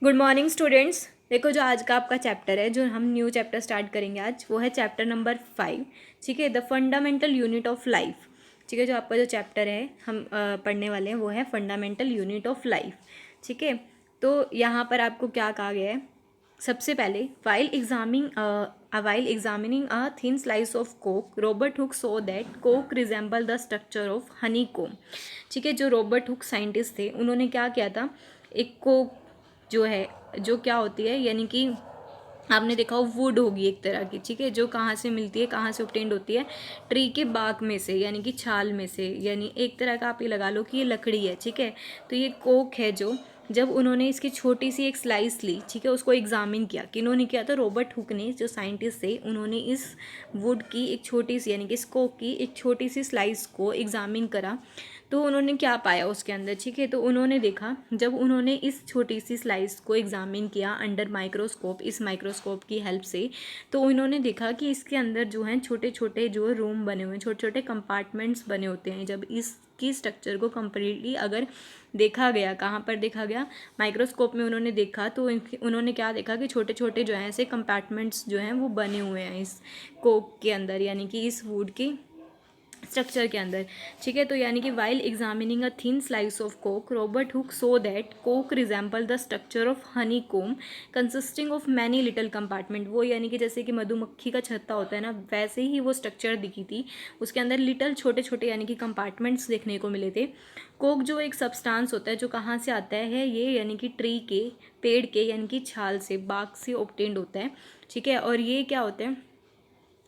Good morning students. देखो, जो आज का आपका चैप्टर है, जो हम न्यू चैप्टर स्टार्ट करेंगे आज, वो है चैप्टर नंबर 5। ठीक है, the fundamental unit of life. ठीक है, जो आपका जो चैप्टर है हम पढ़ने वाले हैं वो है फंडामेंटल यूनिट ऑफ लाइफ। ठीक है, तो यहाँ पर आपको क्या कहा गया है? सबसे पहले while examining a thin slice of coke, Robert Hooke saw that coke resembled the structure of honeycomb। ठीक है, जो रॉबर्ट हुक साइंटिस्ट थे, उन्होंने क्या किया था? एक कोक जो है, जो क्या होती है, यानी कि आपने देखा हो वुड होगी एक तरह की। ठीक है, जो कहाँ से मिलती है, कहाँ से ऑब्टेन्ड होती है? ट्री के बाग में से, यानी कि छाल में से, यानी एक तरह का आप ये लगा लो कि ये लकड़ी है। ठीक है, तो ये कोक है जो, जब उन्होंने इसकी छोटी सी एक स्लाइस ली, ठीक है, उसको एग्जामिन किया। किन्होंने किया था? रॉबर्ट हुक ने, जो साइंटिस्ट थे, उन्होंने इस वुड की एक छोटी सी, यानी कि इस कोक की एक छोटी सी स्लाइस को एग्जामिन करा। तो उन्होंने क्या पाया उसके अंदर? ठीक है, तो उन्होंने देखा, जब उन्होंने इस छोटी सी स्लाइस को एग्जामिन किया अंडर माइक्रोस्कोप, इस माइक्रोस्कोप की हेल्प से, तो उन्होंने देखा कि इसके अंदर जो हैं छोटे छोटे जो रूम बने हुए हैं, छोटे छोटे कंपार्टमेंट्स बने होते हैं। जब इसकी स्ट्रक्चर को कम्प्लीटली अगर देखा गया, कहाँ पर देखा गया? माइक्रोस्कोप में उन्होंने देखा, तो उन्होंने क्या देखा कि छोटे छोटे जो हैं ऐसे कंपार्टमेंट्स जो हैं वो बने हुए हैं इस कोक के अंदर, यानी कि इस वुड की स्ट्रक्चर के अंदर। ठीक है, तो यानी कि while examining a thin slice of Coke, Robert Hooke so that Coke resemble the structure of honey come consisting of many little compartment. वो यानी कि जैसे कि मधुमक्खी का छत्ता होता है ना, वैसे ही वो स्ट्रक्चर दिखी थी। उसके अंदर लिटल छोटे छोटे यानी कि कंपार्टमेंट्स देखने को मिले थे। कोक जो एक सब्सटेंस होता है, जो कहाँ से आता है ये, यानी कि ट्री के, पेड़ के, यानी कि छाल से, बाग से ऑब्टेन्ड होता है। ठीक है, और ये क्या होता है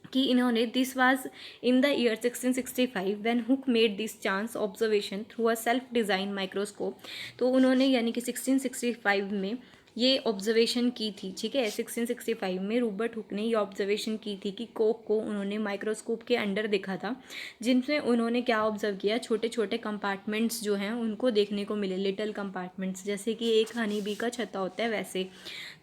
कि इन्होंने, this was in the year 1665 when hook made this chance observation through a self design microscope. तो उन्होंने यानी कि 1665 में ये ऑब्जर्वेशन की थी। ठीक है, 1665 में रॉबर्ट हुक ने ये ऑब्जर्वेशन की थी कि कोक को उन्होंने माइक्रोस्कोप के अंडर देखा था, जिनमें उन्होंने क्या ऑब्जर्व किया? छोटे छोटे कंपार्टमेंट्स जो हैं उनको देखने को मिले, लिटिल कंपार्टमेंट्स, जैसे कि एक हनी बी का छत्ता होता है वैसे।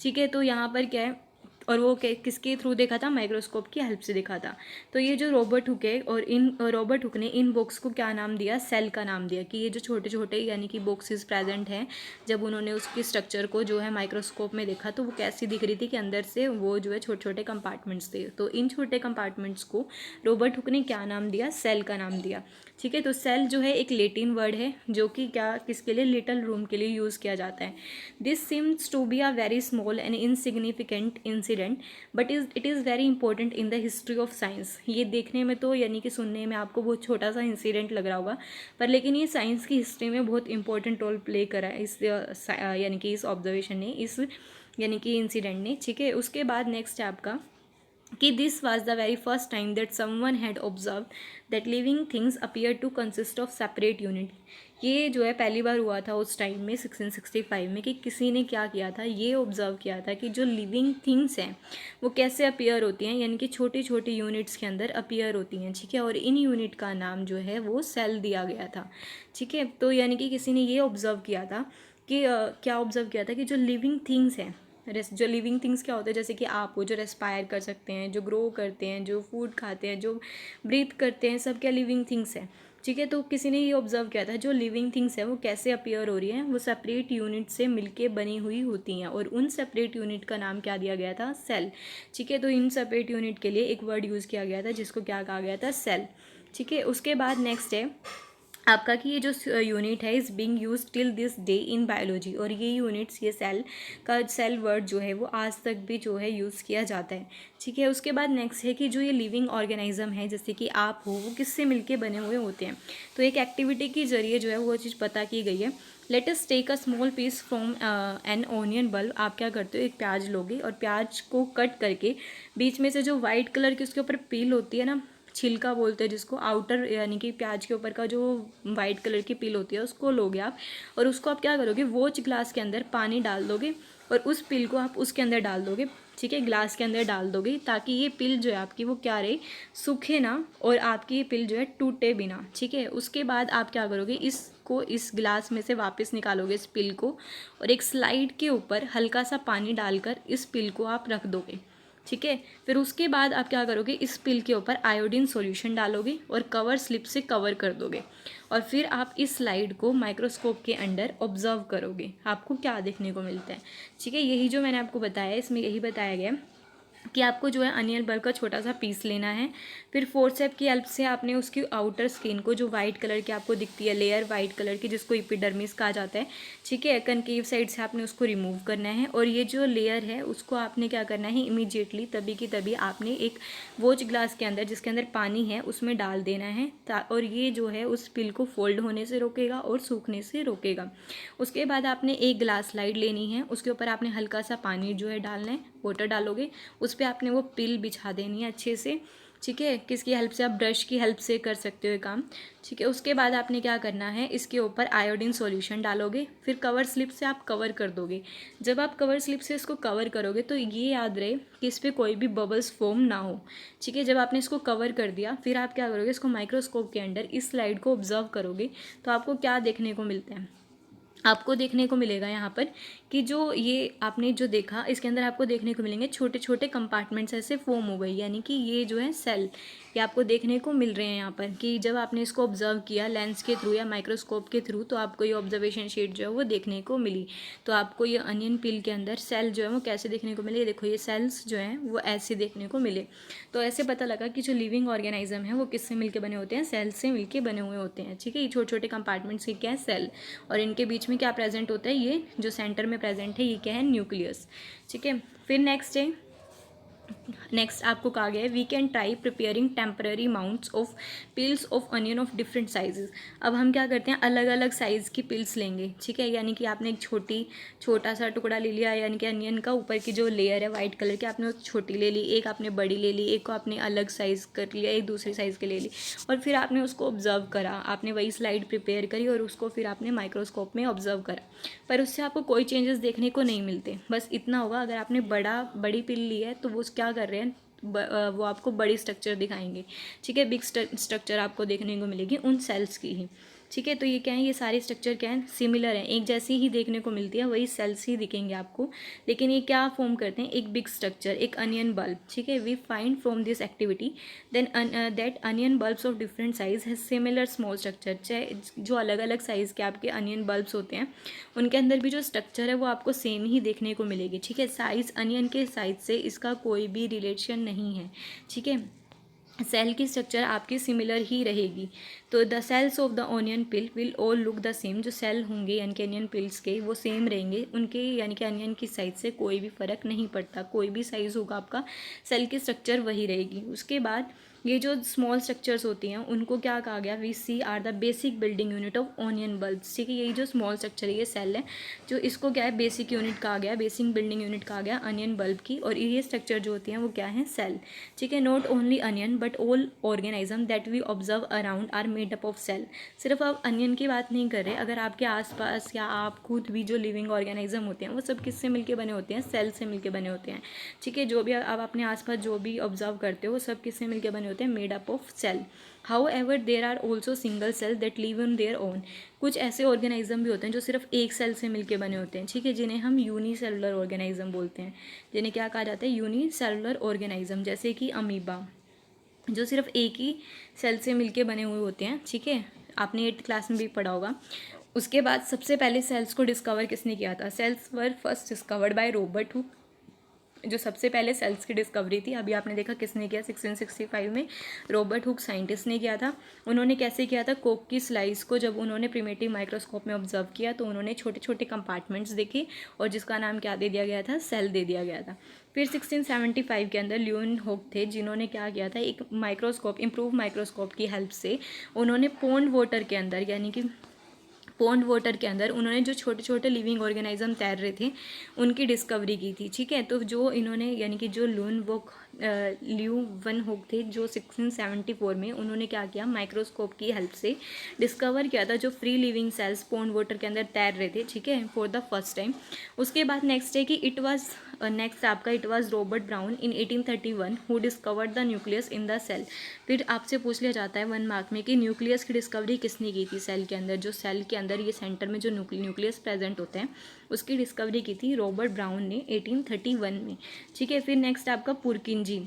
ठीक है, तो यहाँ पर क्या है, और वो किसके थ्रू देखा था? माइक्रोस्कोप की हेल्प से देखा था। तो ये जो रॉबर्ट हुक है, और इन रॉबर्ट हुक ने इन बॉक्स को क्या नाम दिया? सेल का नाम दिया, कि ये जो छोटे छोटे यानी कि बॉक्सेस प्रेजेंट हैं, जब उन्होंने उसकी स्ट्रक्चर को जो है माइक्रोस्कोप में देखा, तो वो कैसी दिख रही थी कि अंदर से वो जो है छोटे छोटे कंपार्टमेंट्स थे। तो इन छोटे कंपार्टमेंट्स को रॉबर्ट हुक ने क्या नाम दिया? सेल का नाम दिया। ठीक है, तो सेल जो है एक लेटिन वर्ड है, जो कि क्या, किसके लिए? लिटल रूम के लिए यूज़ किया जाता है। This seems to be a very small and insignificant incident, but it is very important in the history of science. ये देखने में तो, यानी कि सुनने में आपको बहुत छोटा सा इंसिडेंट लग रहा होगा, पर लेकिन ये साइंस की हिस्ट्री में बहुत इंपॉर्टेंट रोल प्ले करा है इस यानी कि इस ऑब्जर्वेशन ने, इस यानी कि इंसिडेंट ने। ठीक है, उसके बाद नेक्स्ट है आपका कि this was the very first time that someone had observe that living things appear to consist of separate unit. ये जो है पहली बार हुआ था उस टाइम में 1665 में, कि किसी ने क्या किया था? ये ऑब्जर्व किया था कि जो लिविंग थिंग्स हैं वो कैसे अपीयर होती हैं, यानी कि छोटी छोटी यूनिट्स के अंदर अपीयर होती हैं। ठीक है, और इन यूनिट का नाम जो है वो सेल दिया गया था। ठीक है, तो यानी कि किसी ने ये ऑब्जर्व किया था कि क्या ऑब्जर्व किया था कि जो लिविंग थिंग्स हैं, जो लिविंग थिंग्स क्या होते हैं? जैसे कि आप हो, जो रेस्पायर कर सकते हैं, जो ग्रो करते हैं, जो फूड खाते हैं, जो ब्रीथ करते हैं, सब क्या लिविंग थिंग्स हैं। ठीक है, तो किसी ने ये ऑब्जर्व किया था, जो लिविंग थिंग्स है वो कैसे अपीयर हो रही हैं? वो सेपरेट यूनिट से मिलके बनी हुई होती हैं, और उन सेपरेट यूनिट का नाम क्या दिया गया था? सेल। ठीक है, तो इन सेपरेट यूनिट के लिए एक वर्ड यूज़ किया गया था, जिसको क्या कहा गया था? सेल। ठीक है, उसके बाद नेक्स्ट है आपका कि ये जो यूनिट है is being use till this day in biology, और ये यूनिट्स, ये सेल का, सेल वर्ड जो है वो आज तक भी जो है यूज़ किया जाता है। ठीक है, उसके बाद नेक्स्ट है कि जो ये लिविंग ऑर्गेनिज्म है, जैसे कि आप हो, वो किससे मिलके बने हुए होते हैं? तो एक एक्टिविटी के जरिए जो है वो चीज़ पता की गई है। Let us take a small piece from an onion bulb. आप क्या करते हो? एक प्याज लोगे, और प्याज को कट करके बीच में से जो वाइट कलर की उसके ऊपर पील होती है ना, छिलका बोलते हैं जिसको, आउटर, यानी कि प्याज के ऊपर का जो वाइट कलर की पील होती है, उसको लोगे आप, और उसको आप क्या करोगे? वॉच ग्लास के अंदर पानी डाल दोगे, और उस पील को आप उसके अंदर डाल दोगे। ठीक है, ग्लास के अंदर डाल दोगे, ताकि ये पिल जो है आपकी वो क्या रहे? सूखे ना, और आपकी ये पिल जो है टूटे बिना। ठीक है, उसके बाद आप क्या करोगे? इसको इस ग्लास में से वापस निकालोगे इस पिल को, और एक स्लाइड के ऊपर हल्का सा पानी डालकर इस पिल को आप रख दोगे। ठीक है। फिर उसके बाद आप क्या करोगे, इस पिल के ऊपर आयोडीन सॉल्यूशन डालोगे और कवर स्लिप से कवर कर दोगे और फिर आप इस स्लाइड को माइक्रोस्कोप के अंडर ऑब्जर्व करोगे, आपको क्या देखने को मिलता है। ठीक है, यही जो मैंने आपको बताया है इसमें यही बताया गया है कि आपको जो है अनियन बल्ब का छोटा सा पीस लेना है। फिर फोर्सेप की हेल्प से आपने उसकी आउटर स्किन को, जो वाइट कलर की आपको दिखती है लेयर वाइट कलर की, जिसको एपिडर्मिस कहा जाता है, ठीक है, कनकेव साइड से आपने उसको रिमूव करना है। और ये जो लेयर है उसको आपने क्या करना है, इमीडिएटली तभी की तभी आपने एक वॉच ग्लास के अंदर, जिसके अंदर पानी है, उसमें डाल देना है और ये जो है उस पिल को फोल्ड होने से रोकेगा और सूखने से रोकेगा। उसके बाद आपने एक ग्लास स्लाइड लेनी है, उसके ऊपर आपने हल्का सा पानी जो है डालना है, वाटर डालोगे, उस पर आपने वो पिल बिछा देनी है अच्छे से। ठीक है, किसकी हेल्प से, आप ब्रश की हेल्प से कर सकते हो काम। ठीक है, उसके बाद आपने क्या करना है, इसके ऊपर आयोडीन सॉल्यूशन डालोगे, फिर कवर स्लिप से आप कवर कर दोगे। जब आप कवर स्लिप से इसको कवर करोगे तो ये याद रहे कि इस पर कोई भी बबल्स फॉर्म ना हो। ठीक है, जब आपने इसको कवर कर दिया फिर आप क्या करोगे, इसको माइक्रोस्कोप के अंडर इस स्लाइड को ऑब्जर्व करोगे तो आपको क्या देखने को मिलता है, आपको देखने को मिलेगा यहाँ पर कि जो ये आपने जो देखा इसके अंदर आपको देखने को मिलेंगे छोटे छोटे कंपार्टमेंट्स ऐसे फॉर्म हो गई, यानी कि ये जो है सेल, ये आपको देखने को मिल रहे हैं यहाँ पर कि जब आपने इसको ऑब्जर्व किया लेंस के थ्रू या माइक्रोस्कोप के थ्रू तो आपको ये ऑब्जर्वेशन शीट जो है वो देखने को मिली। तो आपको ये अनियन पिल के अंदर सेल जो है वो कैसे देखने को मिले, ये देखो ये सेल्स जो हैं वो ऐसे देखने को मिले। तो ऐसे पता लगा कि जो लिविंग ऑर्गेनिज्म है वो किससे मिलकर बने होते हैं, सेल से मिलकर बने हुए होते हैं। ठीक है, ये छोटे छोटे कंपार्टमेंट्स के क्या है, सेल, और इनके बीच में क्या प्रेजेंट होता है, ये जो सेंटर में प्रेजेंट है ये क्या है, न्यूक्लियस। ठीक है, फिर नेक्स्ट आपको कहा गया है we can try preparing temporary mounts of peels of onion of different sizes. अब हम क्या करते हैं, अलग अलग साइज़ की पिल्स लेंगे। ठीक है, यानी कि आपने एक छोटा सा टुकड़ा ले लिया, यानी कि अनियन का ऊपर की जो लेयर है वाइट कलर की, आपने वो छोटी ले ली, एक आपने बड़ी ले ली, एक को आपने अलग साइज़ कर लिया, एक दूसरी साइज़ के ले ली, और फिर आपने उसको ऑब्जर्व करा, आपने वही स्लाइड प्रिपेयर करी और उसको फिर आपने माइक्रोस्कोप में ऑब्जर्व करा, पर उससे आपको कोई चेंजेस देखने को नहीं मिलते। बस इतना होगा, अगर आपने बड़ी पिल ली है तो वो क्या कर रहे हैं, वो आपको बड़ी स्ट्रक्चर दिखाएंगे। ठीक है, बिग स्ट्रक्चर आपको देखने को मिलेगी उन सेल्स की ही। ठीक है, तो ये क्या है, ये सारी स्ट्रक्चर क्या है, सिमिलर है, एक जैसी ही देखने को मिलती है, वही सेल्स ही दिखेंगे आपको, लेकिन ये क्या फॉर्म करते हैं, एक बिग स्ट्रक्चर, एक अनियन बल्ब। ठीक है, we find from this activity then that onion bulbs of different size has similar small structure. चाहे जो अलग अलग साइज़ के आपके अनियन बल्ब्स होते हैं उनके अंदर भी जो स्ट्रक्चर है वो आपको सेम ही देखने को मिलेगी। ठीक है, साइज़, अनियन के साइज से इसका कोई भी रिलेशन नहीं है। ठीक है, सेल की स्ट्रक्चर आपकी सिमिलर ही रहेगी। तो the cells of the onion peel will all look the same, जो सेल होंगे यानी कि अनियन पिल्स के वो सेम रहेंगे, उनके यानी कि अनियन की साइज से कोई भी फ़र्क नहीं पड़ता, कोई भी साइज़ होगा आपका सेल की स्ट्रक्चर वही रहेगी। उसके बाद ये जो स्मॉल स्ट्रक्चर्स होती हैं उनको क्या कहा गया, we see are the basic building unit of onion bulbs. ठीक है, यही जो स्मॉल स्ट्रक्चर है ये सेल है, जो इसको क्या है बेसिक यूनिट कहा गया, बेसिक बिल्डिंग यूनिट कहा गया अनियन बल्ब की, और ये स्ट्रक्चर जो होती हैं वो क्या है, सेल। ठीक है, not only onion but all organism that we observe around are made up of cell. सिर्फ आप अनियन की बात नहीं कर रहे, अगर आपके आसपास या आप खुद भी जो लिविंग ऑर्गेनिज्म होते हैं वो सब किससे मिलके बने होते हैं, सेल से मिलके बने होते हैं। ठीक है, जो भी आप अपने आसपास जो भी ऑब्जर्व करते हो सब किससे मिलके बने होते हैं, made up of cell. However, there are also single cell that live on their own. कुछ ऐसे ऑर्गेनिज्म भी होते हैं जो सिर्फ एक सेल से मिलके बने होते हैं। ठीक है, जिन्हें हम यूनिसेलुलर ऑर्गेनिज्म बोलते हैं, जिन्हें क्या कहा जाता है, यूनिसेलुलर ऑर्गेनिज्म, जैसे कि अमीबा, जो सिर्फ एक ही सेल से मिलके बने हुए होते हैं। ठीक है, आपने 8th क्लास में भी पढ़ा होगा। उसके बाद सबसे पहले सेल्स को डिस्कवर किसने किया था, cells were first discovered by Robert Hooke. जो सबसे पहले सेल्स की डिस्कवरी थी, अभी आपने देखा किसने किया, 1665 में रॉबर्ट हुक साइंटिस्ट ने किया था। उन्होंने कैसे किया था, कोक की स्लाइस को जब उन्होंने प्रिमेटिव माइक्रोस्कोप में ऑब्जर्व किया तो उन्होंने छोटे छोटे कंपार्टमेंट्स देखे और जिसका नाम क्या दे दिया गया था, सेल दे दिया गया था। फिर 1675 के अंदर ल्यून हुक थे, जिन्होंने क्या किया था, एक माइक्रोस्कोप, इम्प्रूव माइक्रोस्कोप की हेल्प से उन्होंने पॉन्ड वाटर के अंदर, यानी कि पॉन्ड वाटर के अंदर उन्होंने जो छोटे छोटे लिविंग ऑर्गेनिज्म तैर रहे थे उनकी डिस्कवरी की थी। ठीक है, तो जो इन्होंने यानी कि जो ल्यू वन हुक थे, जो 1674 में उन्होंने क्या किया, माइक्रोस्कोप की हेल्प से डिस्कवर किया था जो free living cells pond water के अंदर तैर रहे थे। ठीक है, फॉर द फर्स्ट टाइम। उसके बाद नेक्स्ट है कि it was Robert Brown in 1831 who discovered the nucleus in the cell. फिर आपसे पूछ लिया जाता है 1 मार्क में कि न्यूक्लियस की डिस्कवरी किसने की थी सेल के अंदर, जो सेल के अंदर ये सेंटर में जो न्यूक्लियस प्रेजेंट होते हैं उसकी डिस्कवरी की थी रॉबर्ट ब्राउन ने 1831 में। ठीक है, फिर नेक्स्ट आपका पुरकिंजी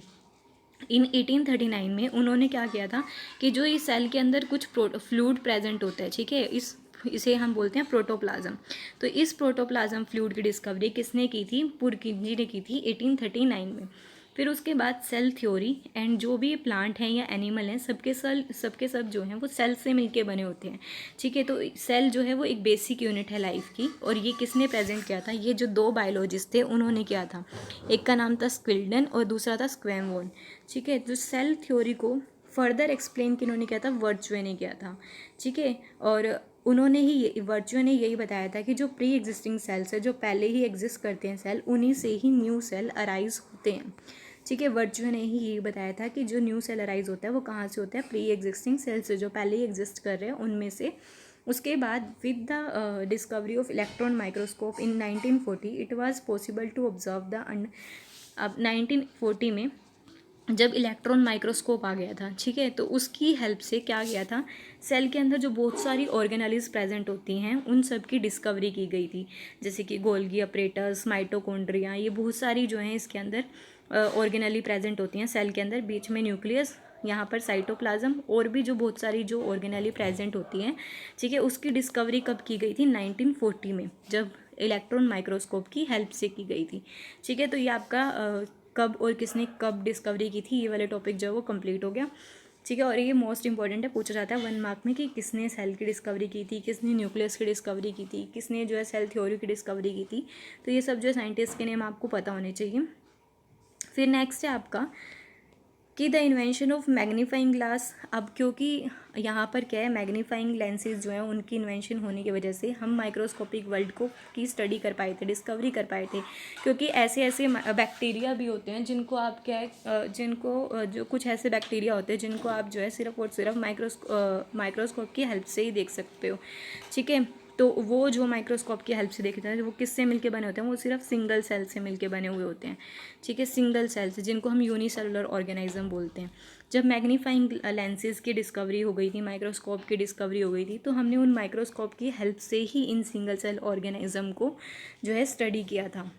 इन 1839 में उन्होंने क्या किया था कि जो इस सेल के अंदर कुछ फ्लूइड प्रेजेंट होता है, ठीक है, इसे हम बोलते हैं प्रोटोप्लाज्म। तो इस प्रोटोप्लाज्म फ्लूइड की डिस्कवरी किसने की थी? पुरकिंजी ने की थी 1839 में। फिर उसके बाद सेल थ्योरी एंड जो भी प्लांट हैं या एनिमल हैं सबके सब जो हैं वो सेल से मिलके बने होते हैं। ठीक है, तो सेल जो है वो एक बेसिक यूनिट है लाइफ की, और ये किसने प्रेजेंट किया था? ये जो दो बायोलॉजिस्ट थे उन्होंने किया था। एक का नाम था स्क्विल्डन और दूसरा था स्क्वेमवोन। ठीक है, तो सेल थ्योरी को फर्दर एक्सप्लेन किन्होंने किया था? वर्चुए ने किया था। ठीक है, और उन्होंने ही वर्चुए ने यही बताया था कि जो प्री एग्जिस्टिंग सेल्स है, जो पहले ही एग्जिस्ट करते हैं सेल, उन्हीं से ही न्यू सेल अराइज होते हैं। ठीक है, वर्चुए ने ही यही बताया था कि जो न्यू सेल अराइज होता है वो कहाँ से होता है? प्री एग्जिस्टिंग सेल से, जो पहले ही एग्जिस्ट कर रहे हैं उनमें से। उसके बाद with the discovery of electron microscope in 1940 it was possible to observe the अब 1940 में जब इलेक्ट्रॉन माइक्रोस्कोप आ गया था, ठीक है, तो उसकी हेल्प से क्या गया था? सेल के अंदर जो बहुत सारी ऑर्गेनेलिज प्रेजेंट होती हैं उन सब की डिस्कवरी की गई थी, जैसे कि गोल्गी अपरेटस, माइटोकॉन्ड्रिया, ये बहुत सारी जो हैं इसके अंदर ऑर्गेनेली प्रेजेंट होती हैं सेल के अंदर। बीच में न्यूक्लियस, यहाँ पर साइटोप्लाज्म, और भी जो बहुत सारी जो ऑर्गेनेली प्रेजेंट होती हैं, ठीक है, उसकी डिस्कवरी कब की गई थी? 1940 में, जब इलेक्ट्रॉन माइक्रोस्कोप की हेल्प से की गई थी। ठीक है, तो ये आपका कब और किसने कब डिस्कवरी की थी, ये वाले टॉपिक जो है वो कंप्लीट हो गया। ठीक है, और ये मोस्ट इंपॉर्टेंट है, पूछा जाता है 1 मार्क में कि किसने सेल की डिस्कवरी की थी, किसने न्यूक्लियस की डिस्कवरी की थी, किसने जो है सेल थ्योरी की डिस्कवरी की थी। तो ये सब जो है साइंटिस्ट के नेम आपको पता होने चाहिए। फिर नेक्स्ट है आपका कि the invention of magnifying glass. अब क्योंकि यहाँ पर क्या है, मैग्नीफाइंग लेंसेज जो हैं उनकी इन्वेंशन होने की वजह से हम माइक्रोस्कोपिक वर्ल्ड को की स्टडी कर पाए थे, डिस्कवरी कर पाए थे। क्योंकि ऐसे ऐसे बैक्टीरिया भी होते हैं जिनको आप क्या है जो कुछ ऐसे बैक्टीरिया होते हैं जिनको आप जो है सिर्फ और सिर्फ माइक्रोस्कोप की हेल्प से ही देख सकते हो। ठीक है, तो वो जो माइक्रोस्कोप की हेल्प से देखते हैं वो किससे मिलके बने होते हैं? वो सिर्फ सिंगल सेल से मिलके बने हुए होते हैं। ठीक है, सिंगल सेल से, जिनको हम यूनिसेलुलर ऑर्गेनिज्म बोलते हैं। जब मैग्नीफाइंग लेंसेज की डिस्कवरी हो गई थी, माइक्रोस्कोप की डिस्कवरी हो गई थी, तो हमने उन माइक्रोस्कोप की हेल्प से ही इन सिंगल सेल ऑर्गेनिज्म को जो है स्टडी किया था।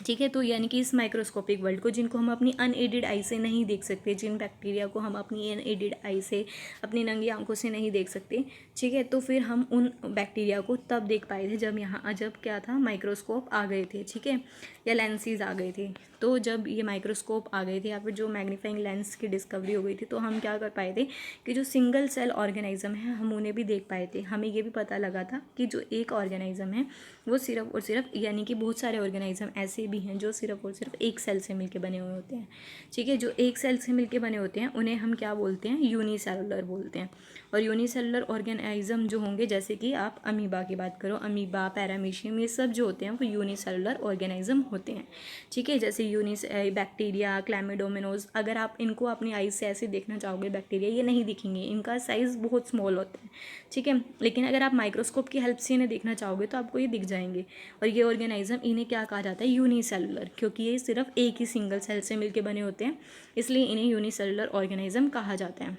ठीक है, तो यानी कि इस माइक्रोस्कोपिक वर्ल्ड को, जिनको हम अपनी अनएडेड आई से नहीं देख सकते, जिन बैक्टीरिया को हम अपनी अनएडेड आई से, अपनी नंगी आंखों से नहीं देख सकते, ठीक है, तो फिर हम उन बैक्टीरिया को तब देख पाए थे जब क्या था, माइक्रोस्कोप आ गए थे। ठीक है, या लेंसेज आ गए थे। तो जब ये माइक्रोस्कोप आ गए थे या फिर जो मैग्नीफाइंग लेंस की डिस्कवरी हो गई थी, तो हम क्या कर पाए थे कि जो सिंगल सेल ऑर्गेनिज्म है हम उन्हें भी देख पाए थे। हमें ये भी पता लगा था कि जो एक ऑर्गेनिज्म है वो सिर्फ और सिर्फ, यानी कि बहुत सारे ऑर्गेनिज्म ऐसे भी हैं जो सिर्फ और सिर्फ एक सेल से मिलके बने हुए होते हैं। ठीक है, जो एक सेल से मिलके बने होते हैं उन्हें हम क्या बोलते हैं? यूनिसेलुलर बोलते हैं। और यूनिसेलुलर ऑर्गेनिज्म जो होंगे, जैसे कि आप अमीबा की बात करो, अमीबा, पैरामीशियम, ये सब जो होते हैं वो यूनिसेलुलर ऑर्गेनिज्म होते हैं। ठीक है, जैसे बैक्टीरिया, क्लैमिडोमोनास, अगर आप इनको अपनी आईज से ऐसे देखना चाहोगे बैक्टीरिया, ये नहीं दिखेंगे, इनका साइज़ बहुत स्मॉल होता है। ठीक है, लेकिन अगर आप माइक्रोस्कोप की हेल्प से इन्हें देखना चाहोगे तो आपको ये दिख जाएंगे। और ये ऑर्गेनिज्म, इन्हें क्या कहा जाता है? यूनिसेलुलर, क्योंकि ये सिर्फ एक ही सिंगल सेल से मिलकर बने होते हैं, इसलिए इन्हें यूनिसेलुलर ऑर्गेनिज्म कहा जाता है।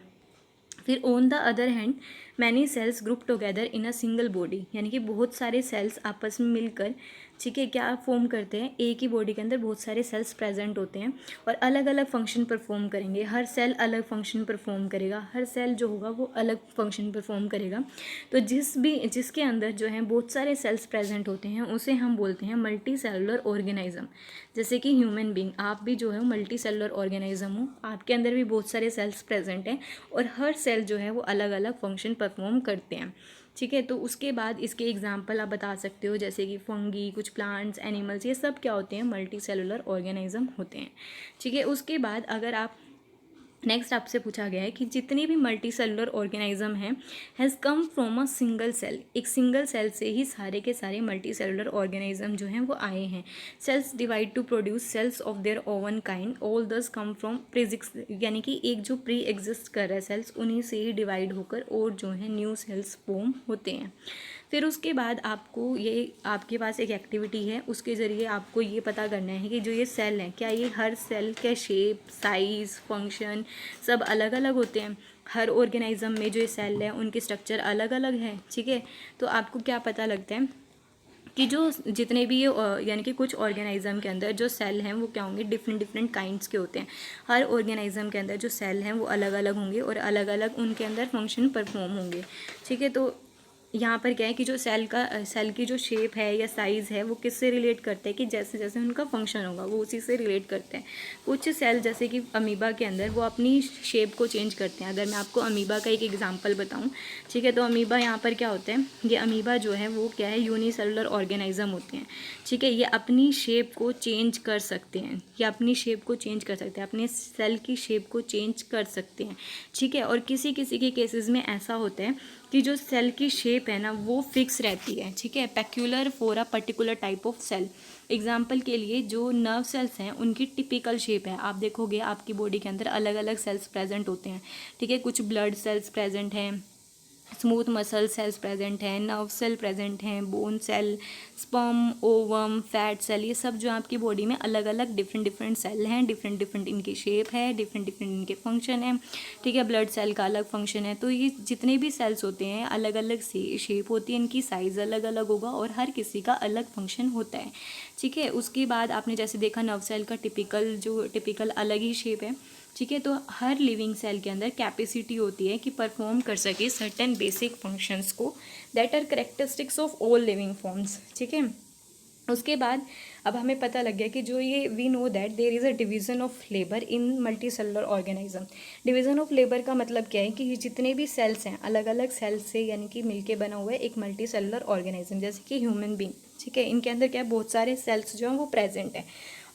फिर on the other hand many cells group together in a single body, यानी कि बहुत सारे सेल्स आपस में मिलकर, ठीक है, क्या फॉर्म करते हैं? एक ही बॉडी के अंदर बहुत सारे सेल्स प्रेजेंट होते हैं और अलग अलग फंक्शन परफॉर्म करेंगे। हर सेल अलग फंक्शन परफॉर्म करेगा, हर सेल जो होगा वो अलग फंक्शन परफॉर्म करेगा। तो जिसके अंदर जो है बहुत सारे सेल्स प्रेजेंट होते हैं उसे हम बोलते हैं मल्टी सेलुलर ऑर्गेनिज्म। जैसे कि ह्यूमन बींग, आप भी जो है मल्टी सेलुलर ऑर्गेनिज्म हो, आपके अंदर भी बहुत सारे सेल्स प्रेजेंट हैं और हर सेल जो है वो अलग अलग फंक्शन परफॉर्म करते हैं। ठीक है, तो उसके बाद इसके एग्जाम्पल आप बता सकते हो, जैसे कि फंगी, कुछ प्लांट्स, एनिमल्स, ये सब क्या होते हैं? मल्टी सेलुलर ऑर्गेनिज्म होते हैं। ठीक है, उसके बाद अगर आप नेक्स्ट आपसे पूछा गया है कि जितनी भी मल्टी सेलुलर ऑर्गेनिज्म हैं has come from a single cell, एक सिंगल सेल से ही सारे के सारे मल्टी सेलुलर ऑर्गेनिज्म जो हैं वो आए हैं। Cells divide to produce cells of their own kind, all thus come from प्रीजिक्स, यानी कि एक जो प्री एग्जिस्ट कर रहा है सेल्स, उन्हीं से ही डिवाइड होकर और जो है न्यू सेल्स फॉर्म होते हैं। फिर उसके बाद आपको ये, आपके पास एक एक्टिविटी है, उसके ज़रिए आपको ये पता करना है कि जो ये सेल हैं, क्या ये हर सेल के शेप, साइज़, फंक्शन सब अलग अलग होते हैं? हर ऑर्गेनाइज्म में जो सेल है उनकी स्ट्रक्चर अलग अलग है, ठीक है। तो आपको क्या पता लगता है कि जो जितने भी ये यानी कि कुछ ऑर्गेनाइज्म के अंदर जो सेल हैं वो क्या होंगे, डिफरेंट डिफरेंट काइंड्स के होते हैं। हर ऑर्गेनाइज्म के अंदर जो सेल हैं वो अलग अलग होंगे और अलग अलग उनके अंदर फंक्शन परफॉर्म होंगे, ठीक है। तो यहाँ पर क्या है कि जो सेल की जो शेप है या साइज़ है वो किससे रिलेट करते हैं कि जैसे जैसे उनका फंक्शन होगा वो उसी से रिलेट करते हैं। कुछ सेल जैसे कि अमीबा के अंदर वो अपनी शेप को चेंज करते हैं। अगर मैं आपको अमीबा का एक एग्जांपल बताऊं, ठीक है, तो अमीबा यहाँ पर क्या होते हैं, ये अमीबा जो है वो क्या है, यूनिसेलुलर ऑर्गेनाइज्म होते हैं, ठीक है। ये अपनी शेप को चेंज कर सकते हैं, ये अपनी शेप को चेंज कर सकते हैं, अपने सेल की शेप को चेंज कर सकते हैं, ठीक है। और किसी किसी के केसेस में ऐसा होता है कि जो सेल की शेप है ना वो फिक्स रहती है, ठीक है, peculiar for a particular type of cell. Example के लिए जो नर्व सेल्स हैं उनकी टिपिकल शेप है। आप देखोगे आपकी बॉडी के अंदर अलग अलग सेल्स प्रेजेंट होते हैं, ठीक है। कुछ ब्लड सेल्स प्रेजेंट हैं, स्मूथ मसल सेल्स प्रेजेंट हैं, नर्व सेल प्रेजेंट हैं, bone cell, sperm, ovum, fat cell, ये सब जो आपकी बॉडी में अलग अलग डिफरेंट डिफरेंट सेल हैं, डिफरेंट डिफरेंट इनकी शेप है, डिफरेंट डिफरेंट इनके फंक्शन है, ठीक है। ब्लड सेल का अलग फंक्शन है। तो ये जितने भी सेल्स होते हैं अलग अलग शेप होती है, इनकी साइज़ अलग अलग होगा और हर किसी का अलग फंक्शन होता है, ठीक है। उसके बाद आपने जैसे देखा नर्व सेल का टिपिकल अलग ही शेप है, ठीक है। तो हर लिविंग सेल के अंदर कैपेसिटी होती है कि परफॉर्म कर सके सर्टेन बेसिक फंक्शंस को that are characteristics of all living forms, ठीक है। उसके बाद अब हमें पता लग गया कि जो ये we know that there is a division of labour in multi cellular organism. Division of labour का मतलब क्या है कि ये जितने भी सेल्स हैं अलग अलग सेल्स से यानी कि मिलके बना हुआ है एक मल्टी सेलुलर ऑर्गेनिज्म, जैसे कि ह्यूमन बींग, ठीक है। इनके अंदर क्या है, बहुत सारे सेल्स जो हैं वो प्रेजेंट हैं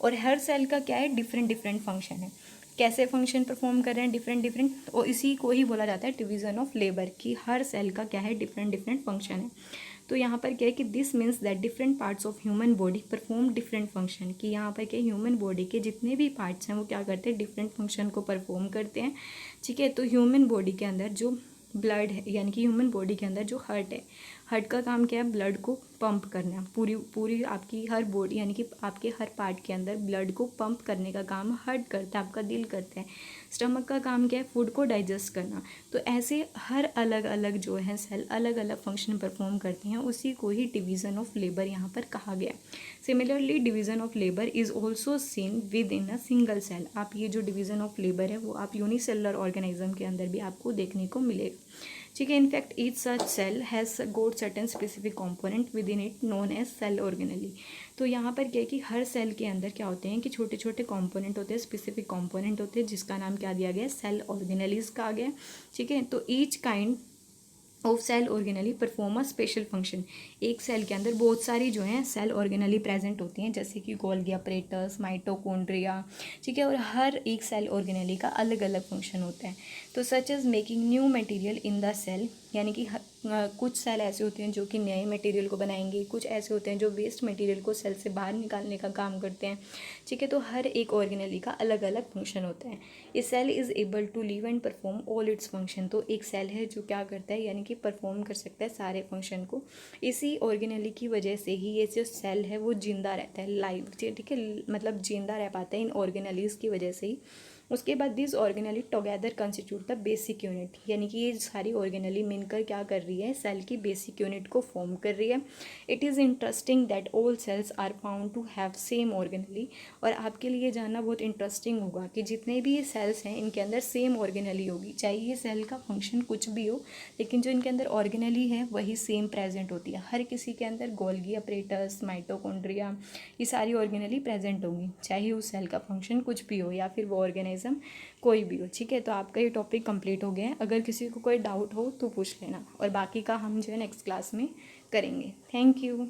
और हर सेल का क्या है, डिफरेंट डिफरेंट फंक्शन है, कैसे फंक्शन परफॉर्म कर रहे हैं डिफरेंट डिफरेंट, और इसी को ही बोला जाता है डिवीज़न ऑफ लेबर की हर सेल का क्या है, डिफरेंट डिफरेंट फंक्शन है। तो यहाँ पर क्या है कि this means that different parts of human body perform different function, कि यहाँ पर क्या ह्यूमन बॉडी के जितने भी पार्ट्स हैं वो क्या करते हैं, डिफरेंट फंक्शन को परफॉर्म करते हैं, ठीक है। तो ह्यूमन बॉडी के अंदर जो ब्लड है यानी कि ह्यूमन बॉडी के अंदर जो हार्ट है, हार्ट का काम क्या है, ब्लड को पंप करना, पूरी पूरी आपकी हर बॉडी यानी कि आपके हर पार्ट के अंदर ब्लड को पंप करने का काम हार्ट करता है, आपका दिल करता है। स्टमक का काम क्या है, फूड को डाइजेस्ट करना। तो ऐसे हर अलग अलग जो है सेल अलग अलग फंक्शन परफॉर्म करते हैं, उसी को ही डिवीज़न ऑफ लेबर यहाँ पर कहा गया। Similarly division of labour is also seen within a single cell. आप ये जो डिवीज़न ऑफ लेबर है वो आप यूनिसेलुलर ऑर्गेनिज्म के अंदर भी आपको देखने को मिलेगा, ठीक है। In fact each such cell has got certain specific component within it known as cell organelle. तो यहाँ पर क्या है कि हर सेल के अंदर क्या होते हैं कि छोटे छोटे कॉम्पोनेंट होते हैं, स्पेसिफिक कॉम्पोनेंट होते हैं, जिसका नाम क्या दिया गया है, सेल ऑर्गेनलीज कहा गया है, ठीक है। तो each kind of cell organelle perform a special function. एक सेल के अंदर बहुत सारी जो हैं सेल ऑर्गेनली प्रेजेंट होती हैं, जैसे कि गोल्गी अपरेटस, माइटोकॉन्ड्रिया, ठीक है। और हर एक सेल ऑर्गेनली का अलग अलग फंक्शन होता है। तो such as making new material in the cell, यानी कि कुछ सेल ऐसे होते हैं जो कि नए मटेरियल को बनाएंगे, कुछ ऐसे होते हैं जो वेस्ट मटेरियल को सेल से बाहर निकालने का काम करते हैं, ठीक है। तो हर एक ऑर्गेनली का अलग अलग फंक्शन होता है। A cell is able to live and perform all its function. तो एक सेल है जो क्या करता है यानी कि परफॉर्म कर सकता है सारे फंक्शन को। इसी ऑर्गेनली की वजह से ही ये जो सेल है वो जिंदा रहता है, लाइव, ठीक है, मतलब जिंदा रह पाता है इन ऑर्गेनलीज की वजह से ही। उसके बाद this organelle together constitute the basic unit, यानी कि ये सारी ऑर्गेनली मिलकर क्या कर रही है, सेल की बेसिक यूनिट को फॉर्म कर रही है। It is interesting that all cells are found to have same organelle. और आपके लिए जानना बहुत इंटरेस्टिंग होगा कि जितने भी ये सेल्स हैं इनके अंदर सेम ऑर्गेनली होगी, चाहे ये सेल का फंक्शन कुछ भी हो, लेकिन जो इनके अंदर ऑर्गेनली है वही सेम प्रेजेंट होती है। हर किसी के अंदर गोल्गी अपरेटस, माइटोकॉन्ड्रिया, ये सारी ऑर्गेनली प्रेजेंट होंगी, चाहे उस सेल का फंक्शन कुछ भी हो या फिर वो ऑर्गेनाइजम कोई भी हो, ठीक है। तो आपका ये टॉपिक कंप्लीट हो गया है। अगर किसी को कोई डाउट हो तो पूछ लेना, और बाकी का हम जो है नेक्स्ट क्लास में करेंगे। Thank you.